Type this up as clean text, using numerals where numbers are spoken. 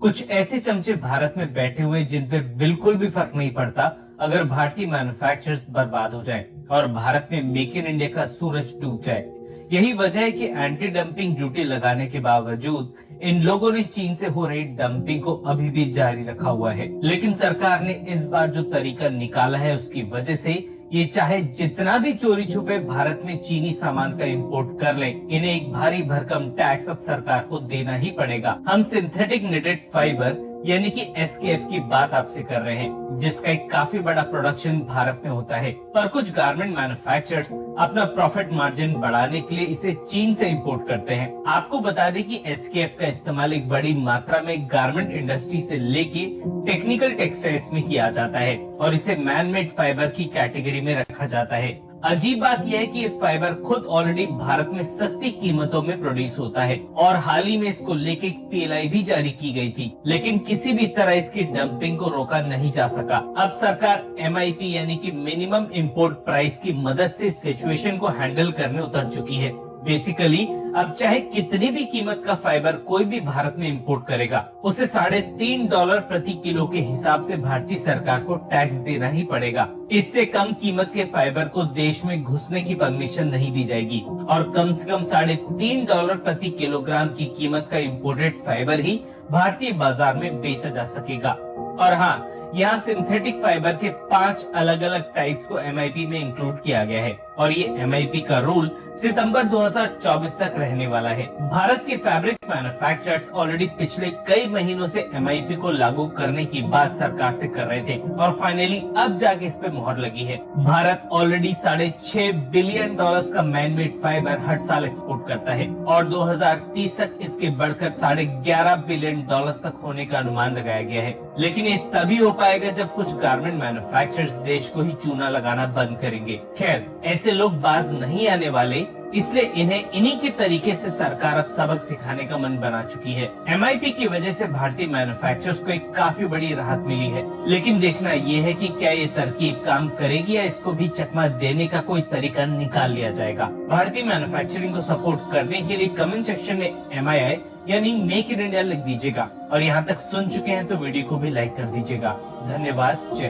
कुछ ऐसे चमचे भारत में बैठे हुए जिन पे बिल्कुल भी फर्क नहीं पड़ता अगर भारतीय मैन्युफैक्चरर्स बर्बाद हो जाएं और भारत में मेक इन इंडिया का सूरज डूब जाए। यही वजह है कि एंटी डंपिंग ड्यूटी लगाने के बावजूद इन लोगों ने चीन से हो रही डंपिंग को अभी भी जारी रखा हुआ है। लेकिन सरकार ने इस बार जो तरीका निकाला है उसकी वजह से ये चाहे जितना भी चोरी छुपे भारत में चीनी सामान का इंपोर्ट कर ले, इन्हें एक भारी भरकम टैक्स अब सरकार को देना ही पड़ेगा। हम सिंथेटिक निटेड फाइबर यानी कि एसकेएफ की बात आपसे कर रहे हैं, जिसका एक काफी बड़ा प्रोडक्शन भारत में होता है। पर कुछ गारमेंट मैन्युफैक्चरर्स अपना प्रॉफिट मार्जिन बढ़ाने के लिए इसे चीन से इंपोर्ट करते हैं। आपको बता दें कि एसकेएफ का इस्तेमाल एक बड़ी मात्रा में गारमेंट इंडस्ट्री से लेके टेक्निकल टेक्सटाइल्स में किया जाता है और इसे मैन मेड फाइबर की कैटेगरी में रखा जाता है। अजीब बात यह है कि ये फाइबर खुद ऑलरेडी भारत में सस्ती कीमतों में प्रोड्यूस होता है और हाल ही में इसको लेके पीएलआई भी जारी की गई थी, लेकिन किसी भी तरह इसकी डंपिंग को रोका नहीं जा सका। अब सरकार एमआईपी यानी कि मिनिमम इंपोर्ट प्राइस की मदद से सिचुएशन को हैंडल करने उतर चुकी है। बेसिकली अब चाहे कितनी भी कीमत का फाइबर कोई भी भारत में इंपोर्ट करेगा, उसे $3.5 प्रति किलो के हिसाब से भारतीय सरकार को टैक्स देना ही पड़ेगा। इससे कम कीमत के फाइबर को देश में घुसने की परमिशन नहीं दी जाएगी और कम से कम $3.5 प्रति किलोग्राम की कीमत का इम्पोर्टेड फाइबर ही भारतीय बाजार में बेचा जा सकेगा। और हाँ, यहाँ सिंथेटिक फाइबर के 5 अलग अलग टाइप्स को एमआईपी में इंक्लूड किया गया है और ये एमआईपी का रूल सितंबर 2024 तक रहने वाला है। भारत के फैब्रिक मैन्युफैक्चरर्स ऑलरेडी पिछले कई महीनों से एमआईपी को लागू करने की बात सरकार से कर रहे थे और फाइनली अब जाके इस पे मुहर लगी है। भारत ऑलरेडी $6.5 बिलियन का मैन मेड फाइबर हर साल एक्सपोर्ट करता है और 2030 तक इसके बढ़कर $11.5 बिलियन तक होने का अनुमान लगाया गया है। लेकिन ये तभी हो पाएगा जब कुछ गारमेंट मैन्युफैक्चरर्स देश को ही चूना लगाना बंद करेंगे। खैर, ऐसे लोग बाज नहीं आने वाले, इसलिए इन्हें इन्हीं के तरीके से सरकार अब सबक सिखाने का मन बना चुकी है। एमआईपी की वजह से भारतीय मैन्युफैक्चरर्स को एक काफी बड़ी राहत मिली है, लेकिन देखना ये है कि क्या ये तरकीब काम करेगी या इसको भी चकमा देने का कोई तरीका निकाल लिया जाएगा। भारतीय मैन्युफैक्चरिंग को सपोर्ट करने के लिए कमेंट सेक्शन में MII यानी मेक इन इंडिया लिख दीजिएगा और यहाँ तक सुन चुके हैं तो वीडियो को भी लाइक कर दीजिएगा। धन्यवाद। जय